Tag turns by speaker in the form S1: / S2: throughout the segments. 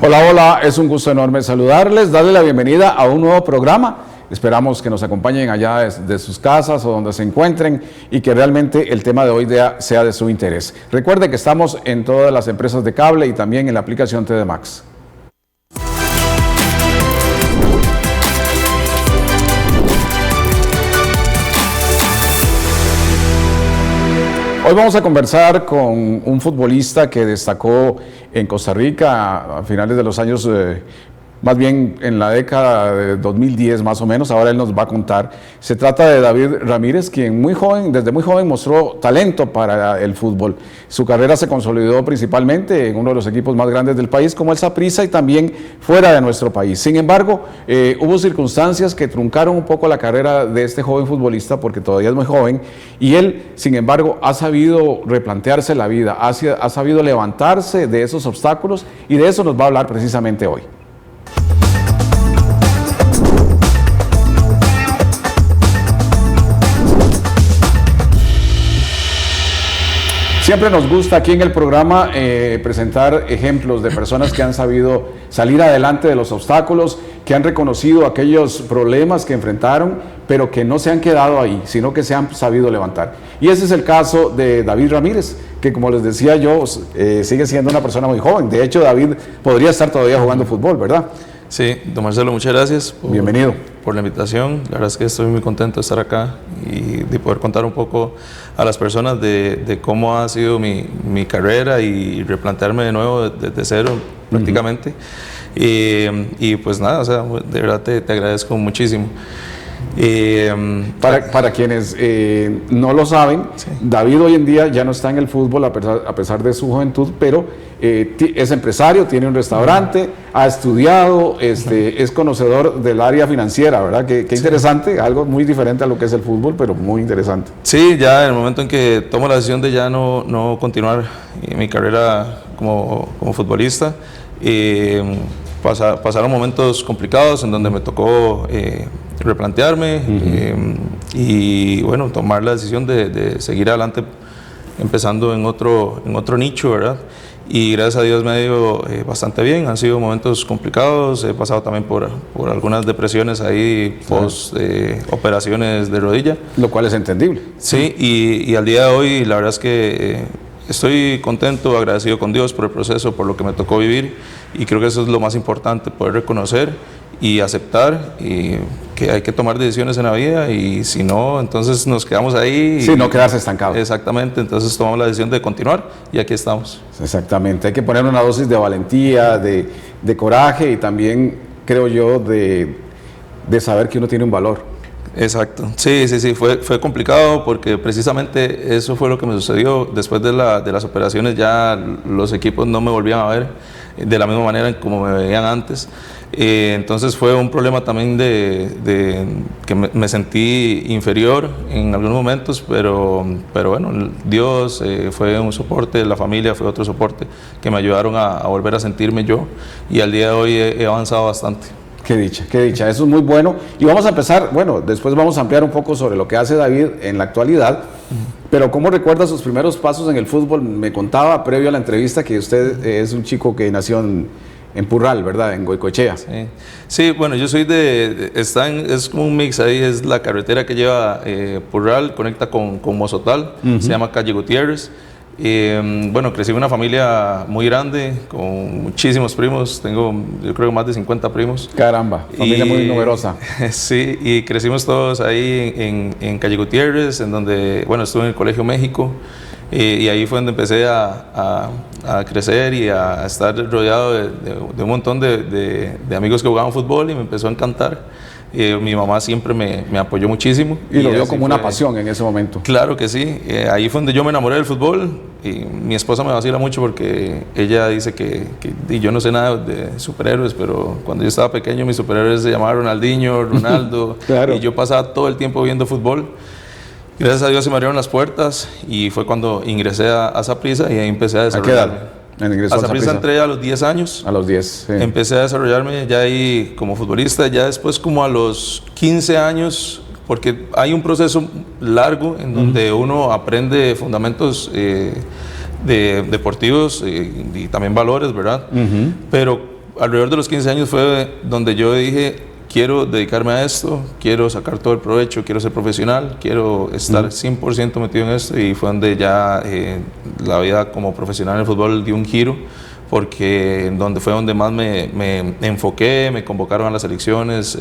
S1: Hola, hola, es un gusto enorme saludarles, darle la bienvenida a un nuevo programa. Esperamos que nos acompañen allá de sus casas o donde se encuentren y que realmente el tema de hoy sea de su interés. Recuerde que estamos en todas las empresas de cable y también en la aplicación TD Max. Hoy vamos a conversar con un futbolista que destacó en Costa Rica a finales de los años, más bien en la década de 2010 más o menos. Ahora él nos va a contar. Se trata de David Ramírez, quien desde muy joven mostró talento para el fútbol. Su carrera se consolidó principalmente en uno de los equipos más grandes del país, como el Saprissa, y también fuera de nuestro país. Sin embargo, hubo circunstancias que truncaron un poco la carrera de este joven futbolista, porque todavía es muy joven, y él, sin embargo, ha sabido replantearse la vida, ha sabido levantarse de esos obstáculos, y de eso nos va a hablar precisamente hoy. Siempre nos gusta aquí en el programa presentar ejemplos de personas que han sabido salir adelante de los obstáculos, que han reconocido aquellos problemas que enfrentaron, pero que no se han quedado ahí, sino que se han sabido levantar. Y ese es el caso de David Ramírez, que como les decía yo, sigue siendo una persona muy joven. De hecho, David podría estar todavía jugando fútbol, ¿verdad?
S2: Sí, don Marcelo, muchas gracias
S1: Bienvenido.
S2: Por la invitación. La verdad es que estoy muy contento de estar acá y de poder contar un poco a las personas de cómo ha sido mi carrera y replantearme de nuevo desde cero prácticamente. Y pues nada, o sea, de verdad te agradezco muchísimo.
S1: Para quienes no lo saben, sí. David hoy en día ya no está en el fútbol a pesar de su juventud, pero es empresario, tiene un restaurante, ha estudiado, es conocedor del área financiera, ¿verdad? Qué interesante, algo muy diferente a lo que es el fútbol, pero muy interesante.
S2: Sí, ya en el momento en que tomo la decisión de ya no continuar mi carrera como futbolista, pasaron momentos complicados en donde me tocó replantearme y bueno, tomar la decisión de seguir adelante empezando en otro nicho, ¿verdad? Y gracias a Dios me ha ido bastante bien. Han sido momentos complicados, he pasado también por algunas depresiones ahí post operaciones de rodilla.
S1: Lo cual es entendible.
S2: Sí, y al día de hoy la verdad es que estoy contento, agradecido con Dios por el proceso, por lo que me tocó vivir, y creo que eso es lo más importante, poder reconocer y aceptar y que hay que tomar decisiones en la vida, y si no, entonces nos quedamos ahí.
S1: Sí, no quedarse estancados.
S2: Exactamente, entonces tomamos la decisión de continuar y aquí estamos.
S1: Exactamente, hay que poner una dosis de valentía, de coraje y también, creo yo, de saber que uno tiene un valor.
S2: Exacto, sí, fue complicado porque precisamente eso fue lo que me sucedió. Después de las operaciones ya los equipos no me volvían a ver de la misma manera como me veían antes. Entonces fue un problema también de que me sentí inferior en algunos momentos, pero bueno, Dios fue un soporte, la familia fue otro soporte que me ayudaron a volver a sentirme yo, y al día de hoy he avanzado bastante.
S1: Qué dicha, eso es muy bueno. Y vamos a empezar, bueno, después vamos a ampliar un poco sobre lo que hace David en la actualidad, pero ¿cómo recuerda sus primeros pasos en el fútbol? Me contaba previo a la entrevista que usted es un chico que nació en Purral, ¿verdad? En Goicoechea.
S2: Sí, bueno, yo soy es como un mix ahí, es la carretera que lleva Purral, conecta con Mozotal, se llama Calle Gutiérrez. Bueno, crecí en una familia muy grande, con muchísimos primos, tengo yo creo más de 50 primos.
S1: Caramba, familia muy numerosa.
S2: Sí, y crecimos todos ahí en Calle Gutiérrez, en donde, bueno, estuve en el Colegio México, y ahí fue donde empecé a crecer y a estar rodeado de un montón de amigos que jugaban fútbol, y me empezó a encantar. Mi mamá siempre me apoyó muchísimo.
S1: Y lo vio como una pasión en ese momento.
S2: Claro que sí. Ahí fue donde yo me enamoré del fútbol, y mi esposa me vacila mucho porque ella dice que y yo no sé nada de superhéroes, pero cuando yo estaba pequeño mis superhéroes se llamaban Ronaldinho, Ronaldo,
S1: claro.
S2: Y yo pasaba todo el tiempo viendo fútbol. Gracias a Dios se me abrieron las puertas y fue cuando ingresé a Saprissa y ahí empecé a desarrollarme.
S1: ¿A qué edad?
S2: A Saprissa entré a los 10 años.
S1: A los 10, sí.
S2: Empecé a desarrollarme ya ahí como futbolista, ya después como a los 15 años, porque hay un proceso largo en donde uno aprende fundamentos deportivos y también valores, ¿verdad? Pero alrededor de los 15 años fue donde yo dije, quiero dedicarme a esto, quiero sacar todo el provecho, quiero ser profesional, quiero estar 100% metido en esto, y fue donde ya la vida como profesional en el fútbol dio un giro, porque fue donde más me enfoqué, me convocaron a las selecciones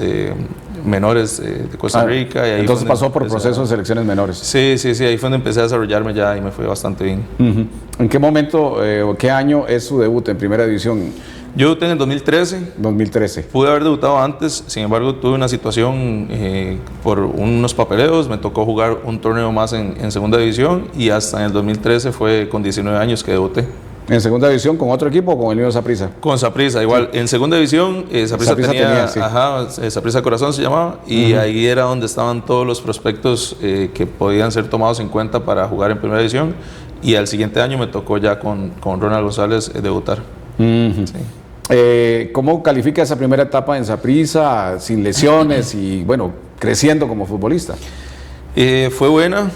S2: menores de Costa Rica. Y ahí
S1: entonces pasó por procesos de selecciones menores.
S2: Sí, ahí fue donde empecé a desarrollarme ya y me fue bastante bien.
S1: ¿En qué momento o qué año es su debut en Primera División?
S2: Yo debuté en el 2013.
S1: 2013.
S2: Pude haber debutado antes, sin embargo tuve una situación por unos papeleos, me tocó jugar un torneo más en Segunda División, y hasta en el 2013 fue con 19 años que debuté.
S1: ¿En Segunda División con otro equipo o con el mismo Saprissa?
S2: Con Saprissa, igual. Sí. En Segunda División, Saprissa tenía sí. Saprissa Corazón se llamaba, y ahí era donde estaban todos los prospectos que podían ser tomados en cuenta para jugar en Primera División, y al siguiente año me tocó ya con Ronald González debutar.
S1: Sí. ¿Cómo califica esa primera etapa en Saprissa, sin lesiones y, bueno, creciendo como futbolista?
S2: Fue buena,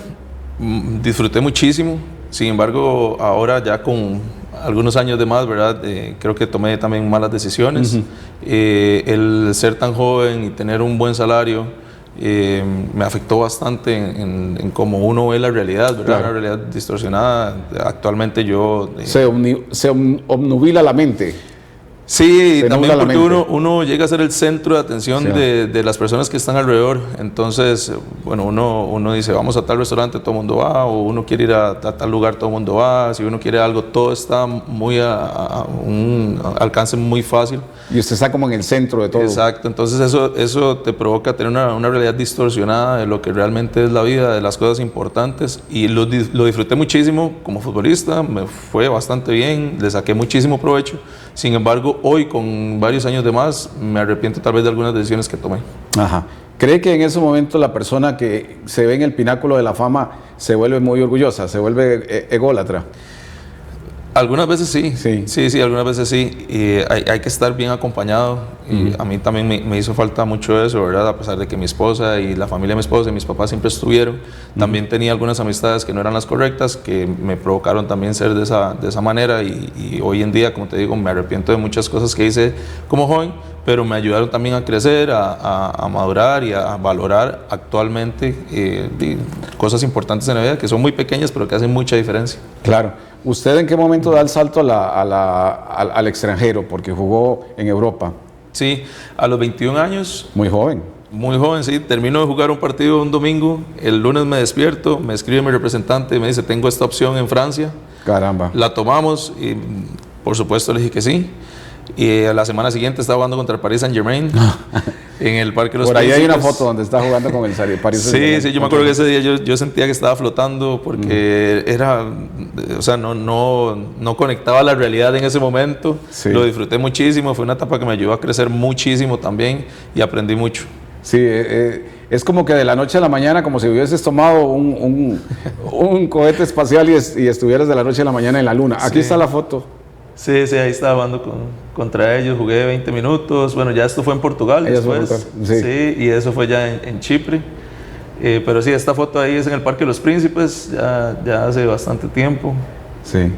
S2: disfruté muchísimo. Sin embargo, ahora ya con algunos años de más, ¿verdad? Creo que tomé también malas decisiones. El ser tan joven y tener un buen salario me afectó bastante en cómo uno ve la realidad, ¿verdad? Claro. Una realidad distorsionada. Actualmente yo...
S1: se obnubila la mente.
S2: Sí, también porque uno llega a ser el centro de atención sí. de las personas que están alrededor. Entonces, bueno, uno dice, vamos a tal restaurante, todo el mundo va, o uno quiere ir a tal lugar, todo el mundo va. Si uno quiere algo, todo está muy a un alcance muy fácil.
S1: Y usted está como en el centro de todo.
S2: Exacto, entonces eso te provoca tener una realidad distorsionada de lo que realmente es la vida, de las cosas importantes. Y lo disfruté muchísimo como futbolista, me fue bastante bien, le saqué muchísimo provecho. Sin embargo, hoy, con varios años de más, me arrepiento tal vez de algunas decisiones que tomé.
S1: Ajá. ¿Cree que en ese momento la persona que se ve en el pináculo de la fama se vuelve muy orgullosa, se vuelve ególatra?
S2: Algunas veces sí, sí, algunas veces sí. Hay que estar bien acompañado. Y a mí también me hizo falta mucho eso, ¿verdad? A pesar de que mi esposa y la familia de mi esposa y mis papás siempre estuvieron. También tenía algunas amistades que no eran las correctas, que me provocaron también ser de esa manera. Y hoy en día, como te digo, me arrepiento de muchas cosas que hice como joven, pero me ayudaron también a crecer, a madurar y a valorar actualmente cosas importantes en la vida, que son muy pequeñas, pero que hacen mucha diferencia.
S1: Claro. ¿Usted en qué momento da el salto al extranjero? Porque jugó en Europa.
S2: Sí, a los 21 años.
S1: Muy joven.
S2: Muy joven, sí. Termino de jugar un partido un domingo, el lunes me despierto, me escribe mi representante y me dice, tengo esta opción en Francia.
S1: Caramba.
S2: La tomamos y por supuesto le dije que sí. Y a la semana siguiente estaba jugando contra el Paris Saint-Germain en el Parque de los
S1: Por ahí
S2: Príncipes.
S1: Hay una foto donde está jugando con el Paris Saint-Germain.
S2: Sí, yo me acuerdo que ese día yo sentía que estaba flotando porque no conectaba a la realidad en ese momento. Sí. Lo disfruté muchísimo, fue una etapa que me ayudó a crecer muchísimo también y aprendí mucho.
S1: Sí, es como que de la noche a la mañana, como si hubieses tomado un cohete espacial y estuvieras de la noche a la mañana en la luna. Aquí está la foto.
S2: Sí, ahí estaba jugando contra ellos, jugué 20 minutos, bueno, ya esto fue en Portugal después, sí, y eso fue ya en Chipre, pero sí, esta foto ahí es en el Parque de los Príncipes, ya hace bastante tiempo.
S1: Sí.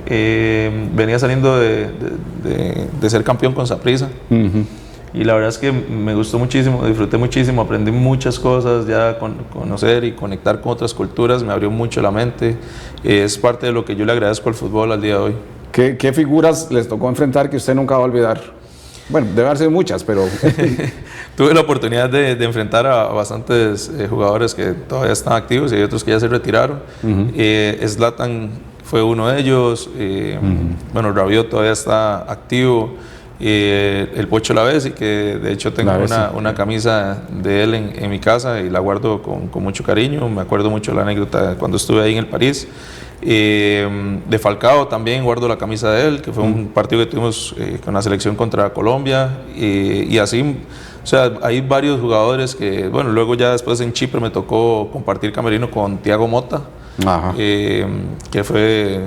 S2: Venía saliendo de ser campeón con Saprissa, y la verdad es que me gustó muchísimo, disfruté muchísimo, aprendí muchas cosas, ya conocer y conectar con otras culturas, me abrió mucho la mente, es parte de lo que yo le agradezco al fútbol al día de hoy.
S1: ¿Qué figuras les tocó enfrentar que usted nunca va a olvidar? Bueno, debe haber sido muchas, pero...
S2: Tuve la oportunidad de enfrentar a bastantes jugadores que todavía están activos y hay otros que ya se retiraron. Zlatan fue uno de ellos. Bueno, Rabiot todavía está activo. El Pocho Lavezzi, que de hecho tengo una camisa de él en mi casa y la guardo con mucho cariño. Me acuerdo mucho de la anécdota cuando estuve ahí en el París. De Falcao también guardo la camisa de él, que fue un partido que tuvimos con la selección contra Colombia, y así, o sea, hay varios jugadores que, bueno, luego ya después en Chipre me tocó compartir camerino con Thiago Motta, que fue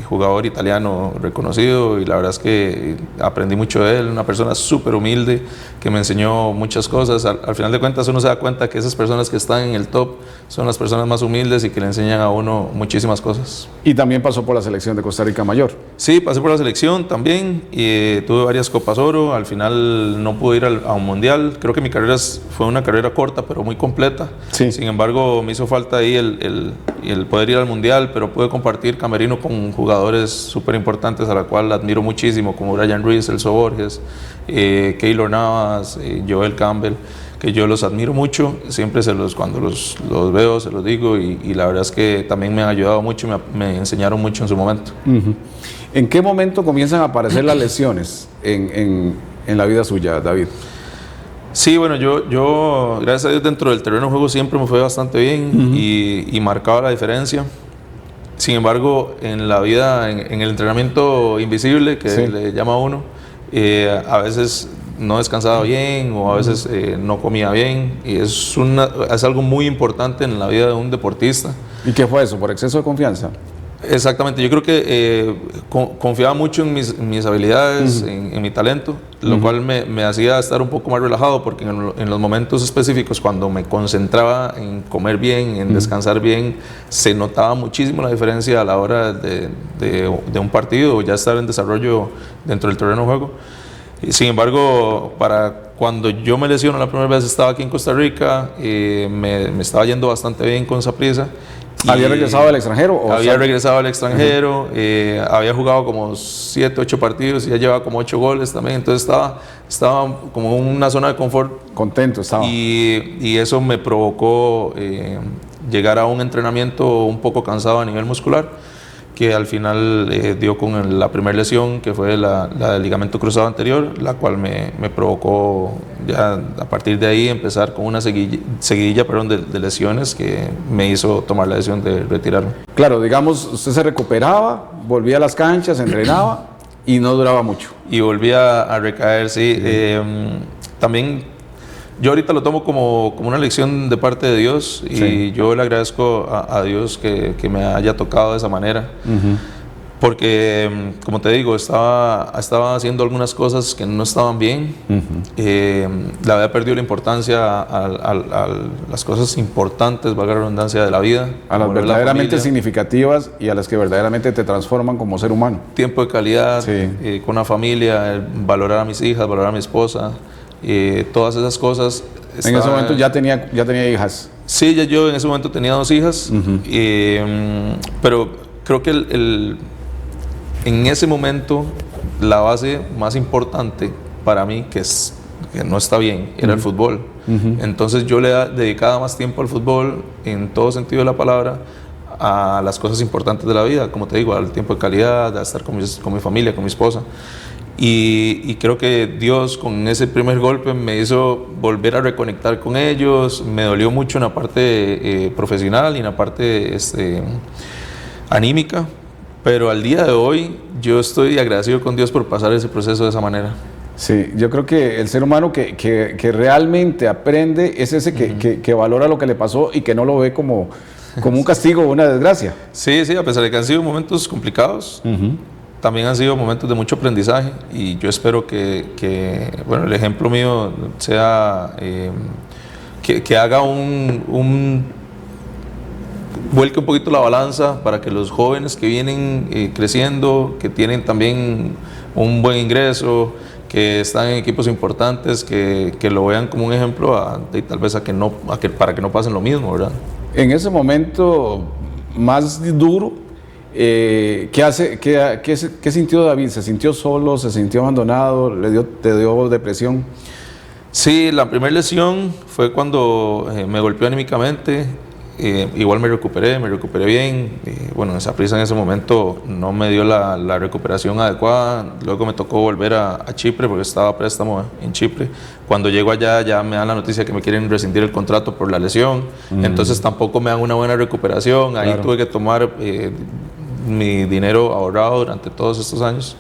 S2: jugador italiano reconocido, y la verdad es que aprendí mucho de él, una persona súper humilde que me enseñó muchas cosas. Al final de cuentas uno se da cuenta que esas personas que están en el top son las personas más humildes y que le enseñan a uno muchísimas cosas.
S1: Y también pasó por la selección de Costa Rica mayor.
S2: Sí, pasé por la selección también, y tuve varias Copas Oro. Al final no pude ir a un mundial. Creo que mi carrera fue una carrera corta pero muy completa.
S1: Sí.
S2: Sin embargo, me hizo falta ahí el poder ir al mundial, pero pude compartir camerino con jugadores súper importantes a la cual admiro muchísimo, como Brian Ruiz, Celso Borges, Keylor Navas, Joel Campbell, que yo los admiro mucho. Siempre cuando los veo se los digo, y la verdad es que también me han ayudado mucho y me enseñaron mucho en su momento.
S1: ¿En qué momento comienzan a aparecer las lesiones en la vida suya, David?
S2: Sí, bueno, yo gracias a Dios dentro del terreno de juego siempre me fue bastante bien y marcaba la diferencia. Sin embargo, en la vida, en el entrenamiento invisible que le llama a uno, a veces no descansaba bien, o a veces no comía bien, y es algo muy importante en la vida de un deportista.
S1: ¿Y qué fue eso? ¿Por exceso de confianza?
S2: Exactamente, yo creo que confiaba mucho en mis habilidades, en mi talento, lo cual me hacía estar un poco más relajado, porque en los momentos específicos, cuando me concentraba en comer bien, en descansar bien, se notaba muchísimo la diferencia a la hora de un partido, o ya estar en desarrollo dentro del terreno de juego. Sin embargo, para cuando yo me lesiono la primera vez, estaba aquí en Costa Rica, me estaba yendo bastante bien con Saprissa.
S1: ¿Había regresado al extranjero?
S2: Había regresado al extranjero, había jugado como 7, 8 partidos, y ya llevaba como 8 goles también, entonces estaba como en una zona de confort.
S1: Contento estaba.
S2: Y eso me provocó llegar a un entrenamiento un poco cansado a nivel muscular, que al final dio con la primera lesión, que fue la del ligamento cruzado anterior, la cual me provocó ya a partir de ahí empezar con una seguidilla de lesiones que me hizo tomar la decisión de retirarme.
S1: Claro, digamos, usted se recuperaba, volvía a las canchas, entrenaba y no duraba mucho.
S2: Y volvía a recaer, sí. También yo ahorita lo tomo como una lección de parte de Dios, y yo le agradezco a Dios que me haya tocado de esa manera. Porque, como te digo, estaba haciendo algunas cosas que no estaban bien. Le había perdido la importancia a las cosas importantes, valga la redundancia, de la vida.
S1: A las verdaderamente significativas y a las que verdaderamente te transforman como ser humano.
S2: Tiempo de calidad, con la familia, valorar a mis hijas, valorar a mi esposa. Todas esas cosas.
S1: En ese momento ya tenía hijas.
S2: Sí, yo en ese momento tenía 2 hijas, pero creo que en ese momento la base más importante para mí, que no está bien, era el fútbol. Entonces yo le dedicaba más tiempo al fútbol, en todo sentido de la palabra, a las cosas importantes de la vida, como te digo, al tiempo de calidad, a estar con mi familia, con mi esposa. Y creo que Dios, con ese primer golpe, me hizo volver a reconectar con ellos. Me dolió mucho en la parte profesional y en la parte anímica, pero al día de hoy yo estoy agradecido con Dios por pasar ese proceso de esa manera.
S1: Sí, yo creo que el ser humano que realmente aprende es ese que valora lo que le pasó y que no lo ve como un castigo o una desgracia.
S2: Sí, a pesar de que han sido momentos complicados, también han sido momentos de mucho aprendizaje, y yo espero que bueno, el ejemplo mío sea que haga vuelque un poquito la balanza para que los jóvenes que vienen creciendo, que tienen también un buen ingreso, que están en equipos importantes, que lo vean como un ejemplo tal vez para que no pasen lo mismo, ¿verdad?
S1: En ese momento más duro, ¿qué sintió David? ¿Se sintió solo? ¿Se sintió abandonado? ¿Te dio depresión?
S2: Sí, la primera lesión fue cuando me golpeó anímicamente. Igual me recuperé bien. Bueno, Saprissa en ese momento no me dio la recuperación adecuada. Luego me tocó volver a Chipre, porque estaba a préstamo en Chipre. Cuando llego allá ya me dan la noticia que me quieren rescindir el contrato por la lesión. Entonces tampoco me dan una buena recuperación. Ahí tuve que tomar mi dinero ahorrado durante todos estos años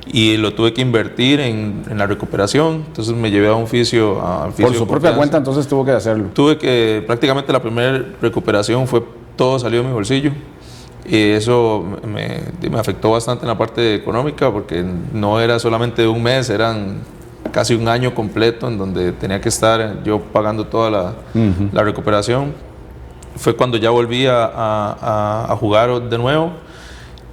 S2: y lo tuve que invertir en la recuperación. Entonces me llevé a un fisio.
S1: Por su propia cuenta, entonces tuvo que hacerlo.
S2: Prácticamente la primera recuperación fue todo salió de mi bolsillo. Y eso me afectó bastante en la parte económica, porque no era solamente de un mes, eran casi un año completo en donde tenía que estar yo pagando toda la recuperación. Fue cuando ya volví a jugar de nuevo,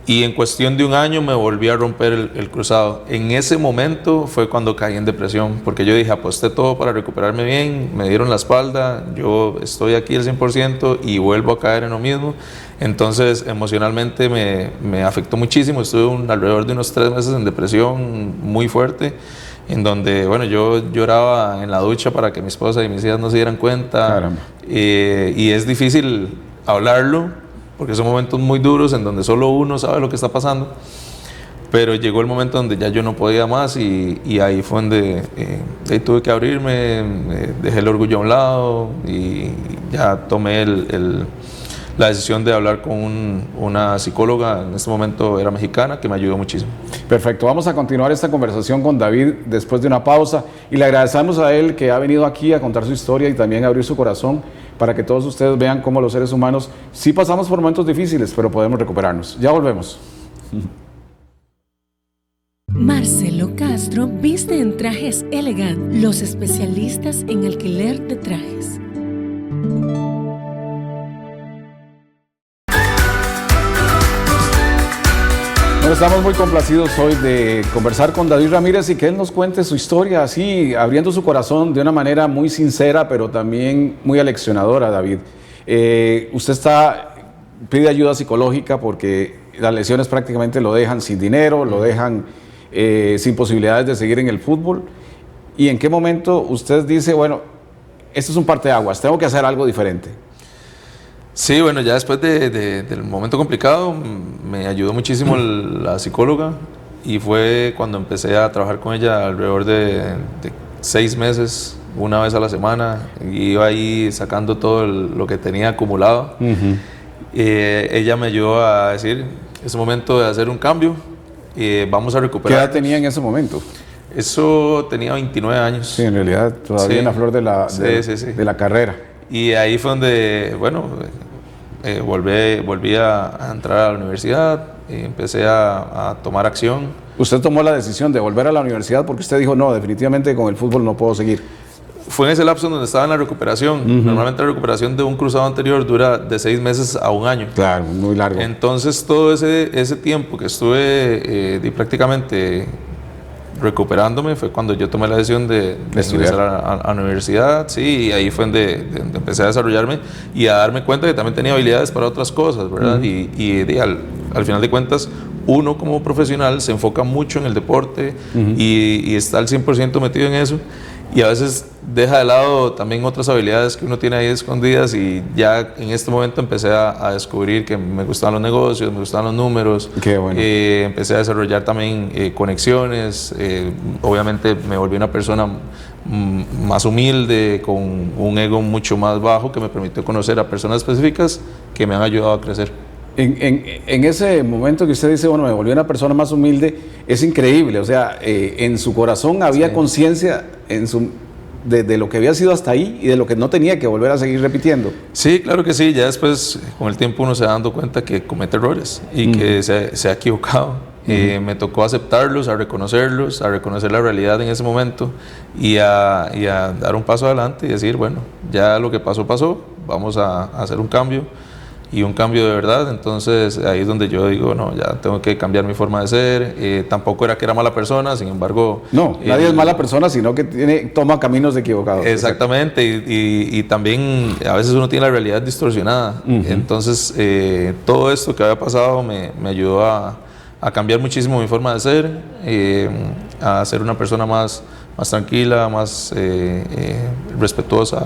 S2: y en cuestión de un año me volví a romper el cruzado. En ese momento fue cuando caí en depresión, porque yo dije, aposté todo para recuperarme bien, me dieron la espalda, yo estoy aquí al 100% y vuelvo a caer en lo mismo. Entonces emocionalmente me afectó muchísimo. Estuve alrededor de unos 3 meses en depresión muy fuerte, en donde, bueno, yo lloraba en la ducha para que mi esposa y mis hijas no se dieran cuenta. Y es difícil hablarlo, porque son momentos muy duros en donde solo uno sabe lo que está pasando. Pero llegó el momento donde ya yo no podía más, y ahí fue donde ahí tuve que abrirme, dejé el orgullo a un lado y ya tomé la decisión de hablar con una psicóloga. En este momento era mexicana, que me ayudó muchísimo.
S1: Perfecto, vamos a continuar esta conversación con David después de una pausa, y le agradecemos a él que ha venido aquí a contar su historia y también a abrir su corazón para que todos ustedes vean cómo los seres humanos sí pasamos por momentos difíciles, pero podemos recuperarnos. Ya volvemos.
S3: Marcelo Castro viste en Trajes Elegant, los especialistas en alquiler de trajes.
S1: Bueno, estamos muy complacidos hoy de conversar con David Ramírez y que él nos cuente su historia así, abriendo su corazón de una manera muy sincera, pero también muy aleccionadora, David. Usted pide ayuda psicológica porque las lesiones prácticamente lo dejan sin dinero, lo dejan sin posibilidades de seguir en el fútbol. ¿Y en qué momento usted dice, bueno, esto es un parteaguas, tengo que hacer algo diferente?
S2: Sí, bueno, ya después del momento complicado me ayudó muchísimo la psicóloga, y fue cuando empecé a trabajar con ella alrededor de 6 meses, una vez a la semana, y iba ahí sacando todo lo que tenía acumulado. Ella me ayudó a decir, es momento de hacer un cambio, vamos a recuperar.
S1: ¿Qué edad tenía en ese momento?
S2: Eso tenía 29 años.
S1: Sí, en realidad todavía en la flor de la carrera.
S2: Y ahí fue donde, bueno, volví a entrar a la universidad y empecé a tomar acción.
S1: ¿Usted tomó la decisión de volver a la universidad porque usted dijo, no, definitivamente con el fútbol no puedo seguir?
S2: Fue en ese lapso donde estaba en la recuperación. Normalmente la recuperación de un cruzado anterior dura de 6 meses a un año.
S1: Claro, muy largo.
S2: Entonces todo ese tiempo que estuve prácticamente recuperándome fue cuando yo tomé la decisión de ingresar a la universidad. Sí, y ahí fue donde empecé a desarrollarme y a darme cuenta que también tenía habilidades para otras cosas, ¿verdad? Y al final de cuentas, uno como profesional se enfoca mucho en el deporte y está al 100% metido en eso, y a veces deja de lado también otras habilidades que uno tiene ahí escondidas, y ya en este momento empecé a descubrir que me gustaban los negocios, me gustaban los números.
S1: Qué bueno.
S2: Empecé a desarrollar también conexiones. Obviamente me volví una persona más humilde, con un ego mucho más bajo, que me permitió conocer a personas específicas que me han ayudado a crecer.
S1: En ese momento que usted dice, bueno, me volví una persona más humilde, es increíble. O sea, en su corazón había conciencia de lo que había sido hasta ahí y de lo que no tenía que volver a seguir repitiendo.
S2: Sí, claro que sí. Ya después, con el tiempo, uno se va dando cuenta que comete errores y que se ha equivocado. Me tocó aceptarlos, a reconocer la realidad en ese momento, y a dar un paso adelante y decir, bueno, ya lo que pasó, vamos a hacer un cambio. Y un cambio de verdad. Entonces ahí es donde yo digo, no, ya tengo que cambiar mi forma de ser. Tampoco era que era mala persona, sin embargo...
S1: No, nadie es mala persona, sino que toma caminos equivocados.
S2: Exactamente, y también a veces uno tiene la realidad distorsionada. Entonces todo esto que había pasado me ayudó a cambiar muchísimo mi forma de ser, a ser una persona más tranquila, más respetuosa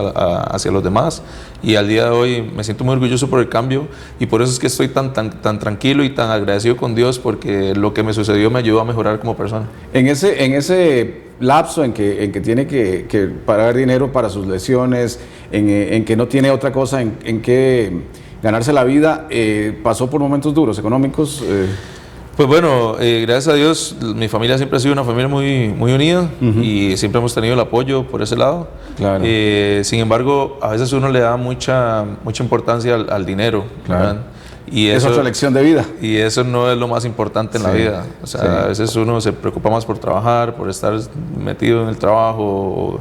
S2: hacia los demás, y al día de hoy me siento muy orgulloso por el cambio, y por eso es que estoy tan tranquilo y tan agradecido con Dios, porque lo que me sucedió me ayudó a mejorar como persona.
S1: En ese lapso en que tiene que pagar dinero para sus lesiones, en que no tiene otra cosa en que ganarse la vida, pasó por momentos duros económicos.
S2: Pues bueno, gracias a Dios, mi familia siempre ha sido una familia muy, muy unida y siempre hemos tenido el apoyo por ese lado.
S1: Claro.
S2: Sin embargo, a veces uno le da mucha importancia al dinero,
S1: Claro.
S2: ¿verdad? Y
S1: Es
S2: eso,
S1: otra lección de vida.
S2: y eso no es lo más importante en la
S1: Sí,
S2: vida. O sea,
S1: sí.
S2: a veces uno se preocupa más por trabajar, por estar metido en el trabajo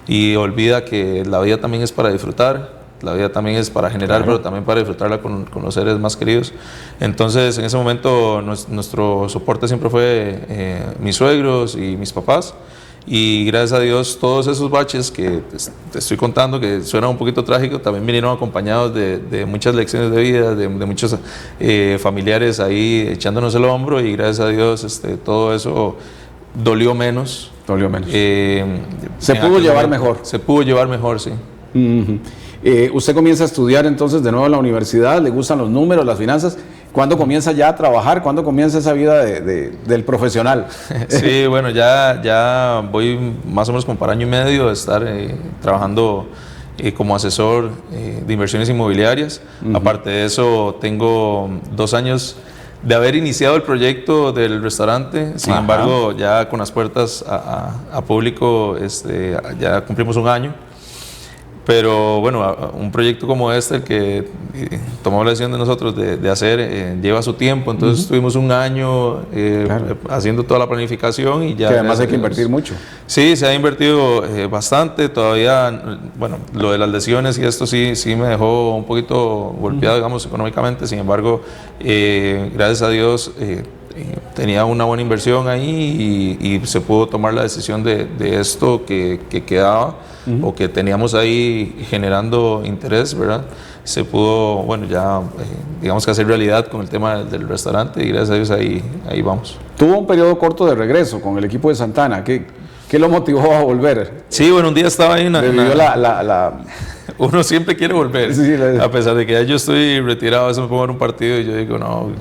S2: y olvida que la vida también es para disfrutar. La vida también es para generar,
S1: Claro.
S2: pero también para disfrutarla con los seres más queridos. Entonces, en ese momento, nuestro soporte siempre fue mis suegros y mis papás. Y gracias a Dios, todos esos baches que te estoy contando, que suenan un poquito trágicos, también vinieron acompañados de muchas lecciones de vida, de muchos familiares ahí echándonos el hombro. Y gracias a Dios, todo eso dolió menos.
S1: Dolió menos.
S2: Se
S1: pudo llevar mejor.
S2: Se pudo llevar mejor, sí.
S1: Ujú. Usted comienza a estudiar entonces de nuevo en la universidad, le gustan los números, las finanzas. ¿Cuándo comienza ya a trabajar? ¿Cuándo comienza esa vida del profesional?
S2: Sí, bueno, ya voy más o menos como para año y medio de estar trabajando como asesor de inversiones inmobiliarias. Aparte de eso, tengo 2 años de haber iniciado el proyecto del restaurante. Sin
S1: Ajá.
S2: embargo, ya con las puertas a público, ya cumplimos 1 año. Pero bueno, un proyecto como este, el que tomamos la decisión de nosotros de hacer, lleva su tiempo. Entonces estuvimos 1 año
S1: Claro.
S2: haciendo toda la planificación y ya...
S1: Que además hay que
S2: gracias a Dios,
S1: invertir mucho.
S2: Sí, se ha invertido bastante. Todavía, bueno, lo de las lesiones y esto sí me dejó un poquito golpeado, digamos, económicamente. Sin embargo, gracias a Dios... tenía una buena inversión ahí y se pudo tomar la decisión de esto que quedaba o que teníamos ahí generando interés, ¿verdad? Se pudo, bueno, ya digamos que hacer realidad con el tema del restaurante y gracias a Dios ahí vamos.
S1: Tuvo un periodo corto de regreso con el equipo de Santana. ¿Qué lo motivó a volver?
S2: Sí, bueno, un día estaba ahí
S1: Revivió la...
S2: Uno siempre quiere volver,
S1: Sí,
S2: a pesar de que ya yo estoy retirado, a veces me pongo a ver un partido y yo digo, no...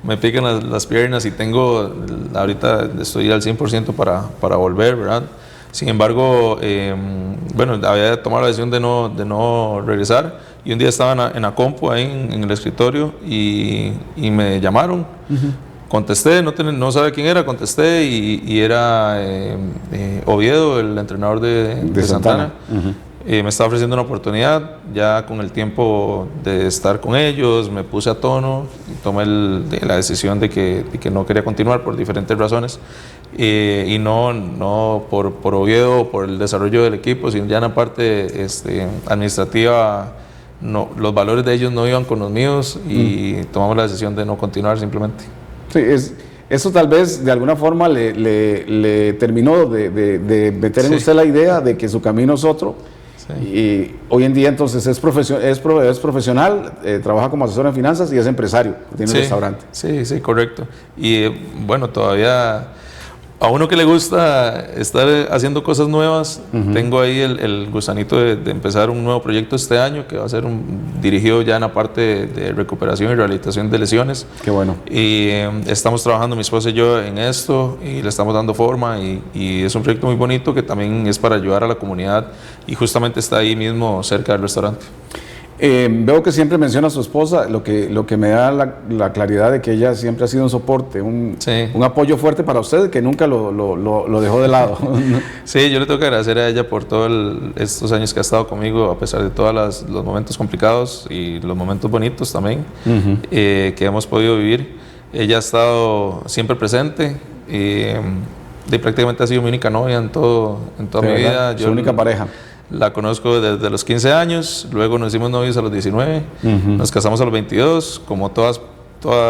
S2: Me pican las piernas y ahorita estoy al 100% para volver, ¿verdad? Sin embargo, bueno, había tomado la decisión de no regresar y un día estaba en la compu ahí en el escritorio y me llamaron. Contesté, no sabía quién era, contesté y era Oviedo, el entrenador de Santana. Me estaba ofreciendo una oportunidad, ya con el tiempo de estar con ellos, me puse a tono y tomé la decisión de que no quería continuar por diferentes razones y no por Oviedo, por el desarrollo del equipo, sino ya en la parte administrativa, los valores de ellos no iban con los míos y tomamos la decisión de no continuar simplemente.
S1: Sí, eso tal vez de alguna forma le terminó de meter en
S2: Sí.
S1: usted la idea de que su camino es otro.
S2: Sí.
S1: Y hoy en día entonces es profesional, trabaja como asesor en finanzas y es empresario, tiene un restaurante.
S2: Sí, correcto. Y bueno, todavía a uno que le gusta estar haciendo cosas nuevas, tengo ahí el gusanito de empezar un nuevo proyecto este año que va a ser dirigido ya en la parte de recuperación y rehabilitación de lesiones.
S1: Qué bueno.
S2: Y estamos trabajando mi esposa y yo en esto y le estamos dando forma y es un proyecto muy bonito que también es para ayudar a la comunidad y justamente está ahí mismo cerca del restaurante.
S1: Veo que siempre menciona a su esposa, lo que me da la claridad de que ella siempre ha sido un soporte, un apoyo fuerte para usted, que nunca lo dejó de lado.
S2: Sí, yo le tengo que agradecer a ella por todos estos años que ha estado conmigo, a pesar de todos los momentos complicados y los momentos bonitos también que hemos podido vivir. Ella ha estado siempre presente y prácticamente ha sido mi única novia en toda mi vida.
S1: Su única pareja.
S2: La conozco desde los 15 años, luego nos hicimos novios a los 19, nos casamos a los 22, como todas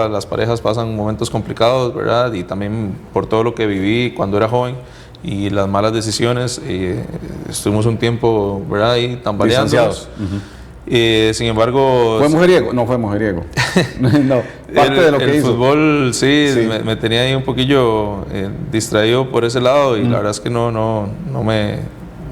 S2: las parejas pasan momentos complicados, ¿verdad? Y también por todo lo que viví cuando era joven y las malas decisiones, estuvimos un tiempo, ¿verdad? Ahí tambaleándonos. Sin embargo...
S1: ¿Fue mujeriego? No fue mujeriego. No, parte de lo que hizo.
S2: El fútbol, sí. Me tenía ahí un poquillo distraído por ese lado y la verdad es que no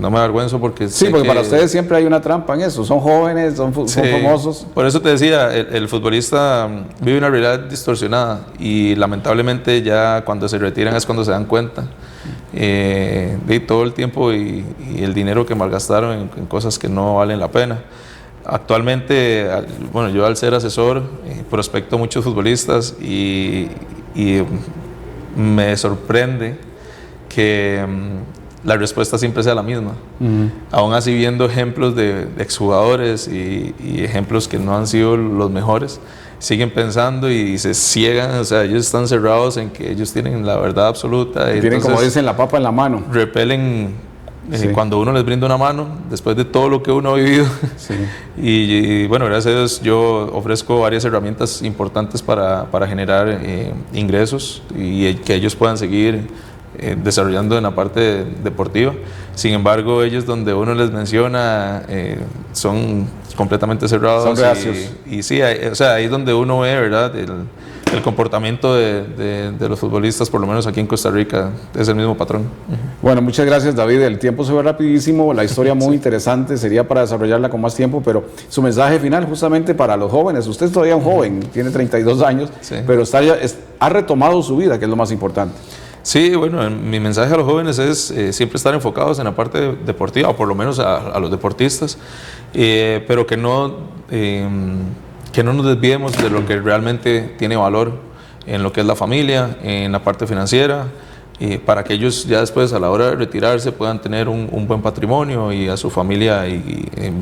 S2: me avergüenzo porque...
S1: Sí, porque para ustedes siempre hay una trampa en eso. Son jóvenes, son famosos.
S2: Por eso te decía, el futbolista vive una realidad distorsionada y lamentablemente ya cuando se retiran es cuando se dan cuenta de todo el tiempo y el dinero que malgastaron en cosas que no valen la pena. Actualmente, bueno, yo al ser asesor prospecto muchos futbolistas y y me sorprende que la respuesta siempre sea la misma. Aún así, viendo ejemplos de exjugadores y ejemplos que no han sido los mejores, siguen pensando y se ciegan, o sea, ellos están cerrados en que ellos tienen la verdad absoluta.
S1: Tienen, como dicen, la papa en la mano.
S2: Repelen cuando uno les brinda una mano, después de todo lo que uno ha vivido. Sí. Y bueno, gracias a Dios yo ofrezco varias herramientas importantes para generar ingresos y que ellos puedan seguir desarrollando en la parte deportiva. Sin embargo, ellos donde uno les menciona son completamente cerrados.
S1: Son reacios.
S2: Y sí, o sea, ahí es donde uno ve, ¿verdad?, el comportamiento de los futbolistas, por lo menos aquí en Costa Rica, es el mismo patrón.
S1: Bueno, muchas gracias, David. El tiempo se ve rapidísimo, la historia muy interesante, sería para desarrollarla con más tiempo, pero su mensaje final justamente para los jóvenes. Usted es todavía un joven, tiene 32 años, pero ha retomado su vida, que es lo más importante.
S2: Sí, bueno, mi mensaje a los jóvenes es siempre estar enfocados en la parte deportiva, o por lo menos a los deportistas, pero que no nos desviemos de lo que realmente tiene valor en lo que es la familia, en la parte financiera, para que ellos ya después, a la hora de retirarse, puedan tener un buen patrimonio y a su familia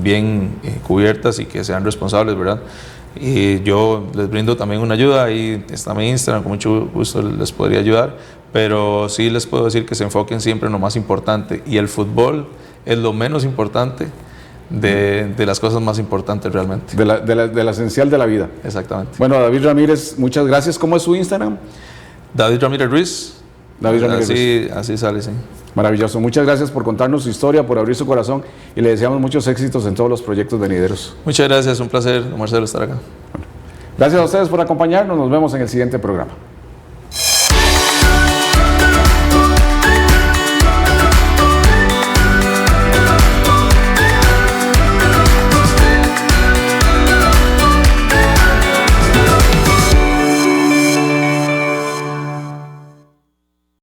S2: bien cubiertas y que sean responsables, ¿verdad? Y yo les brindo también una ayuda, ahí está mi Instagram, con mucho gusto les podría ayudar, pero sí les puedo decir que se enfoquen siempre en lo más importante, y el fútbol es lo menos importante de las cosas más importantes realmente.
S1: De la esencial de la vida.
S2: Exactamente.
S1: Bueno, David Ramírez, muchas gracias. ¿Cómo es su Instagram?
S2: David Ramírez Ruiz.
S1: David Ramírez Ruiz.
S2: Así sale, sí.
S1: Maravilloso. Muchas gracias por contarnos su historia, por abrir su corazón, y le deseamos muchos éxitos en todos los proyectos venideros.
S2: Muchas gracias, un placer, Marcelo, estar acá.
S1: Bueno, gracias a ustedes por acompañarnos, nos vemos en el siguiente programa.